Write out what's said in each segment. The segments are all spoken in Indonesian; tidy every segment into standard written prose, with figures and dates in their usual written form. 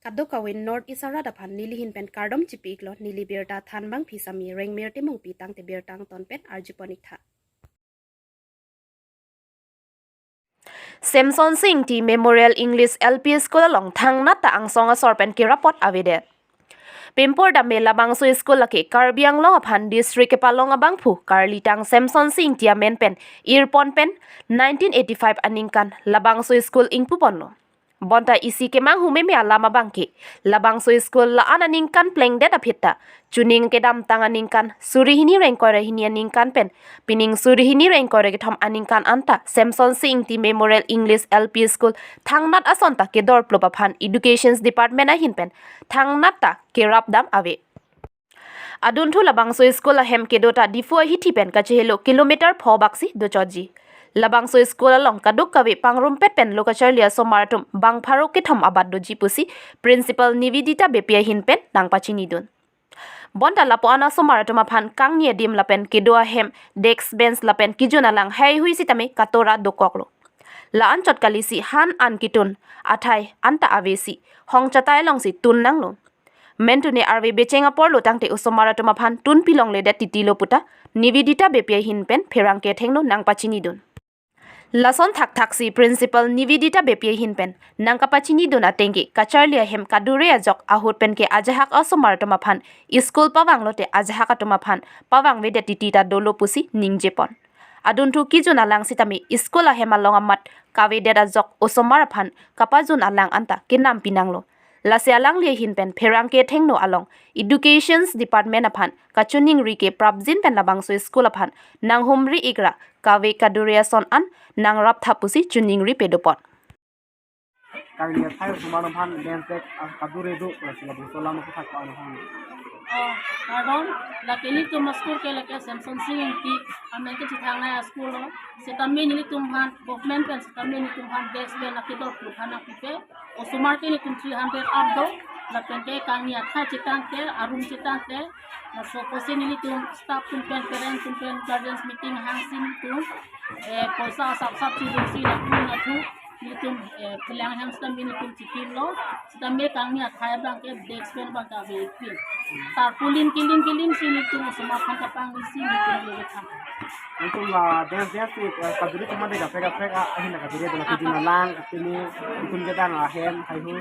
Kadok kawin North Isara dapan nilihin pen kardom cipik lo nili birta than bang pisami reng mir timung pitang te birtang ton pen arjuponik tha. Samson Singh ti Memorial English LP School long thang na ta ang songa sorpen ki rapot avide. Pimpor da me labang so school laki Karbiang long aphan district ke palong abang phu Karlitang Samson Singh ti amen pen earpon pen 1985 aningkan labang so school ingpu ponno. Bonta isi ke mang hume me alama bangke labang so school la ananingkan pleng det aphitta chuning ke dam tang aningkan surihini reng kore hini aningkan pen pining surihini reng kore ke thom aningkan anta Samson Singh ti Memorial English LP School thangnat asonta ke dor plopa phan Education Department a hin pen thangnat ta ke rapdam ave adun thu labang so school a hem ke dota difu hi thi pen ka chehelo kilometer pho baksi do choji labang so school along kaduk kawi pangrum pet pen lokachar lia somaratum bang pharo ke thom abad do jipusi principal Nivedita bepia hin pen nang pachini dun bonta lapo ana somaratum aphan kang nie dim lapen kedoa hem desk bench lapen kijuna lang hai hui sitame katora dokoklo la an chot kalisi han an kitun athai anta avesi hong chatai long si tun nang lo mentune arve bechenga porlo tangte usomaratum aphan tun pilong le da titilo puta Nivedita bepia hin pen pherang ke thengno nang pachini dun Lason thak thaksi principal Nivedita bepia hin pen nangka pachini dona tengki kacharlia hem kadure ajok ahut pen ke ajahak asomar toma phan school pawang lote ajahak atoma phan pawang vede titita dolo pusi ningjepon adun thu kijun alang sitami school a hema longa mat kawe deda jok osomar phan kapajun alang anta kinam pinanglo lase alang le hin pen pherang ke thengno along Education Department aphan kachuning ri ke prabjin pen labang so school aphan nang humri igra kawe kaduria son an nang rap thapusi chuning ri pedopon Kaya tayo sumanamhan bentek kadure do sila busolam ko thak ano han pardon lakini tum school ke lake Samson Singh ki amen ke chithanga school lo setame ni tum han government kan setame ni tum han desk be nakidor puthana pipe osumar ke ni tum 300 up do lapen ke kangni atha chitang ke arum chitang ke na so kosin ni tum staff tum pen parent tum pen guardians meeting hang sin tum poisa sap chi si la na thu nitum pelang ham stam nitum chikim lo stame kangni athai bang ke desk pen bang ka be pi tar kulin kilin si nitum sama khata pang si nitum le tha itu lah des tu kadure cuma de gapega ahin na kadure do nakijina lang atini itun kita na hen hai hu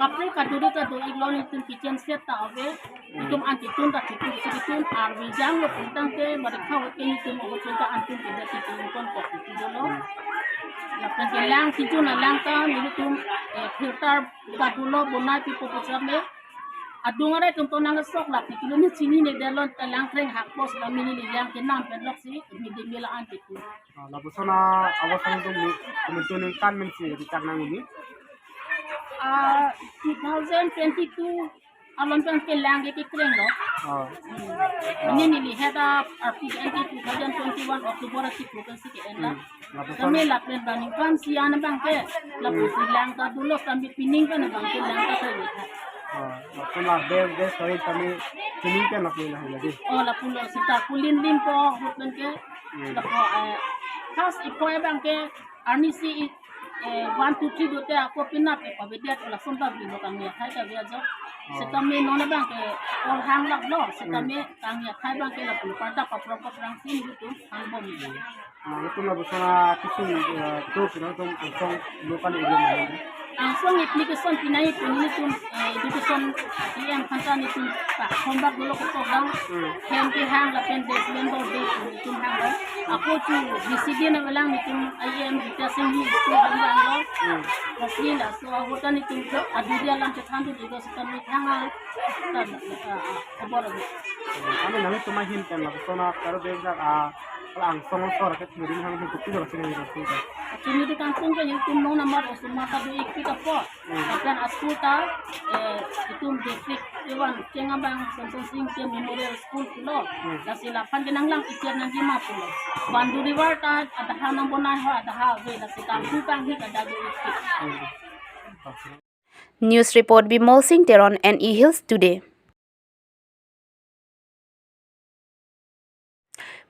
kapre kaduri ka do iglo nitum kitchen set ta ave nitum anti tun ta chikim situm ar bijang lo puntang ke mari khaw ke nitum ho chota antum ke dati tun kon ko ti do lo lapan ke lang kitu na lang ta nitum filter kadulo bonai pi popocame adungare tum to nang sok la kilo ni chini ne delon ta lang treng hak pos la mini ni lang ke nam pen lok si mi de mila anti tu la busona awasan tu kumentuni kan mensi ditak nang ini 2022 alon pen ke lang ke kreng lo ni ni li head up RPNT 2021 October ti ko kan si ke enda kami la pen bani kan si ana bang ke la pusi lang ta dulo kami pining kan bang ke lang ta ko waktu lah des sorry kami sini kan nak lah lagi oh la pulo sita kulin lim po hutun ke la po khas ikoy bang ke army si 1 2 3 dote ako pinap e pabedia la sonda bino kami khai ka bia jo setame nona bang ke or hang lak lo setame kami khai bang ke la pulo parta papro paprang sin gitu album itu lah busona kisu tu pinang angkong lukan ilmu ang song application pinay pinili tum education yang kantan itu tak hombak dulu ko to dang hem ki hang la pen des member de tum hang ako tu BCD na walang itum IM itasing ni ko hang lo kasi la so ako tan itum adudia lang chathan tu dito sa tan hang tan aboro kami nami tumahin kan lah busona karo desa ang song sor ket mirin hang tu tu sini tu Sini di kampung kan yang tum nong namar osum mata do ikpi ka po. Akan askuta itum district iwan cengabang Samson Singh ke Memorial School pulo. Lasi lapan kenang lang ikir nang jima pulo. Bandu river ta ada ha nang bonai ho ada ha we lasi kampung kang hi kada do ikpi. News report Bimal Singh Teron NE Hills Today.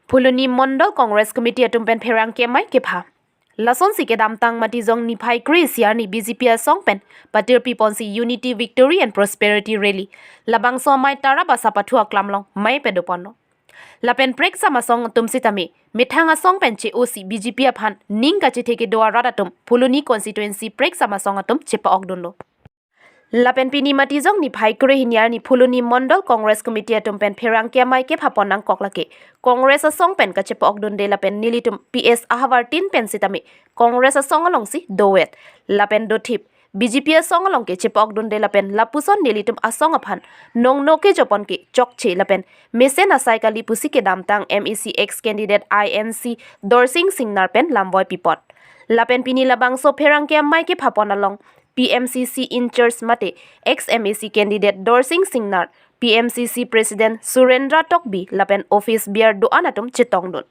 Puluni Mondal Congress Committee atumpen pherang ke mai ke pha Lason si kedam tang mati zong ni phai Chris yar ni BJP song pen patir pipon si Unity Victory and Prosperity Rally labang so mai tara basa pathua klamlong mai pedopono lapen prek sama song tumsi tami mithanga song pen che osi BJP aphan ning ka che theke doa radatum Phuluni constituency prek sama song atum chepa okdonlo lapen pini mati jong ni phai kre hinyar ni Phuluni Mondol Congress Committee atum pen pherang kya mai ke phaponang koklake Congress a song pen ka chepa okdon de lapen nilitum PS ahawar tin pen sitami Congress a song along si doet lapen do thip BJP a song along ke chepa okdon de lapen lapuson nilitum a song aphan nong no ke jopon ke chok che lapen mesen asai kali pusi ke damtang MEC ex candidate INC Dorsing Singnar pen lamboy pipot lapen pini labang so pherang kya mai ke phapon along PMCC in charge mate ex-MEC candidate Dorsing Singnar, PMCC President Surendra Tokbi lapen office biar doan atum chetongdon.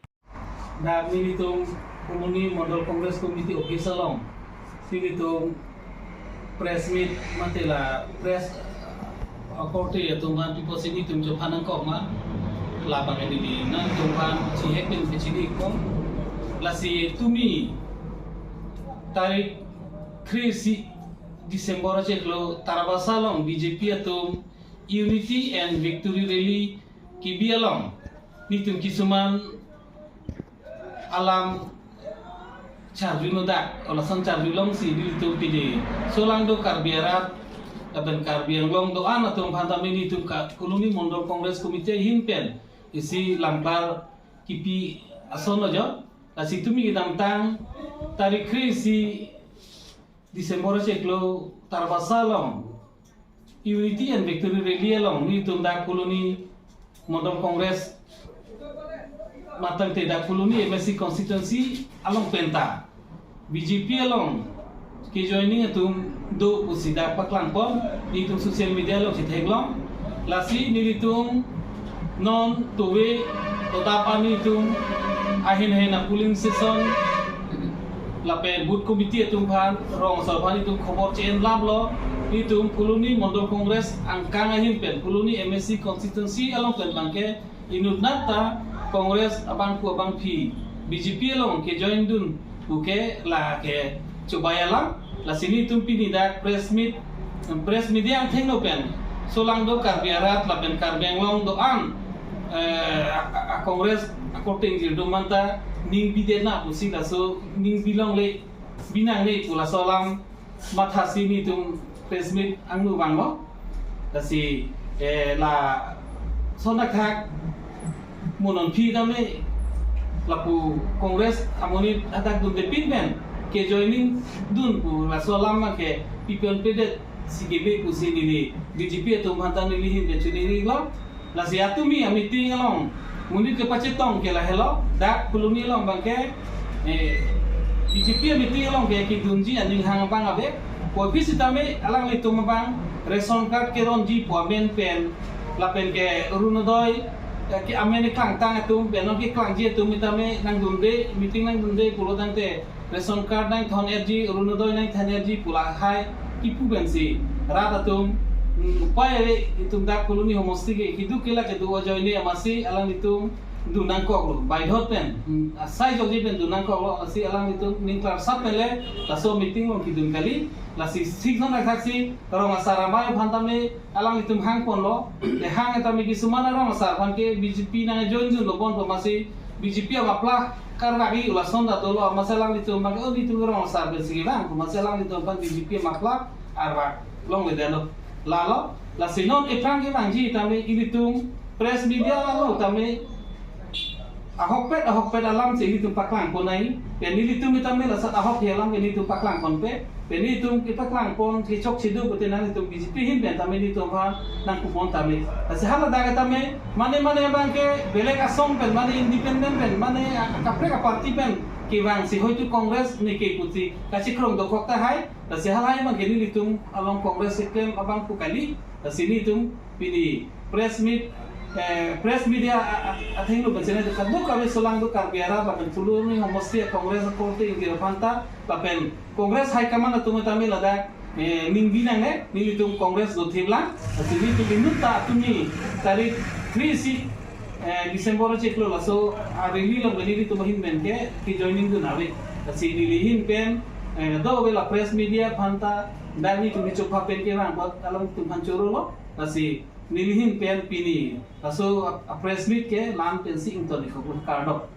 Da nilitung Phuluni Mondol Congress Committee office along nilitung press meet matela press korte atungan people sini tum jopanan kok ma labang ini di na tumpan si hektin pecini kom lasi tumi tarik krisi Desember ceklo tarabasalong BJP atum Unity and Victory Rally kibialong nitum kisuman alam charjuno dak olasan charjulong si nitum pide solang do karbiarat aben karbiang long do an atum pantami nitum ka Phuluni Mondol Congress Committee himpen isi lampar kipi asono jo lasi tumi tang tarik krisi Desember ceklo tarbasalong Unity and Victory Rally along ni tunda Phuluni Mondol Congress matang teda Phuluni MSC constituency along penta BJP along ke joining atum do usida paklangpon ni tum social media along chiteglong lasi nilitung non towe totapani tum ahin hena polling session lapen boot committee atum phan rong sarban itum khobor chen lablo itum Phuluni Mondol Congress angkang ahim pen Phuluni MSC constituency along pen bangke inut nata Congress abang pu abang phi BJP along ke join dun buke la ke cobaya lang la sini itum pinida press media ang thengno pen solang do karbiarat lapen karbiang long do an Congress according to manta ning bidena pusi la so ning bilong le binang le pula solang mathasi ni tum press meet angnu banglo tasi la sonakhak monon phi dame lapu Congress amoni adak dun de pinben ke joining dun pu la solam ma ke people pedet sigebe pusi ni BJP tum hantan ni lihin de chuni lo la siatumi a meeting along munit ke pacetong ke la hello dak Phuluni long bangke BJP meeting long ke ki dunji aning hang bang abe ko visitame alang le tum bang ration card ke ronji po men pen la pen ke runodoi ke amene klang tang tum benon ke klang je tum mitame nang dunde meeting nang dunde pulo dangte ration card nang thon energy runodoi nang thon energy pula hai kipu bensi rata tum upaya itum dak Phuluni homosti ke hidu kela ke du joine amasi alang itum dunang kok lo by dot pen asai jogi pen dunang kok lo asi alang itum ningklar sap pele laso meeting lo kidun kali lasi sikon raksi rong asara mai phantame alang itum hang pon lo de hang etami kisumana rong asar phan ke BJP na join jun lo pon pamasi BJP apla karwagi ula sonda to lo masalang itum bang o itum rong asar be sigi bang masalang itum pan BJP mapla arwa long le dano lalo la sinon eprang ke bangji tame ilitung press media lo tame ahok pet alam se ilitung paklang ponai pen ilitung tame la sat ahok helam ilitung paklang pon pe pen ilitung paklang pon ke chok chidu botenan ilitung BJP hin pen tame ilitung phan nang kupon tame sehala daga tame mane bangke belek asong pen mane independent pen mane kapre party pen ki wang si hoitu Congress ni ke puti kasi krong do kokta hai ta si halai ma geni litum along Congress system abang pukali ta sini tum pini press media athing lo bensena de kadu kami solang do karbiara ba pen Phuluni homosti Congress korte ingir phanta ba pen Congress high command tum tami lada ning binang ne ni litum Congress do thimla ta sini tu minuta tumi tarik 3 Desember ceklo laso rili lo beni tu mahin benke ki joining tu nawe si nilihin pen do bela press media phanta dani tu bicu pen ke bang bot alam tumhan churu lo si nilihin pen pini aso press meet ke lan pen si ington ko kardok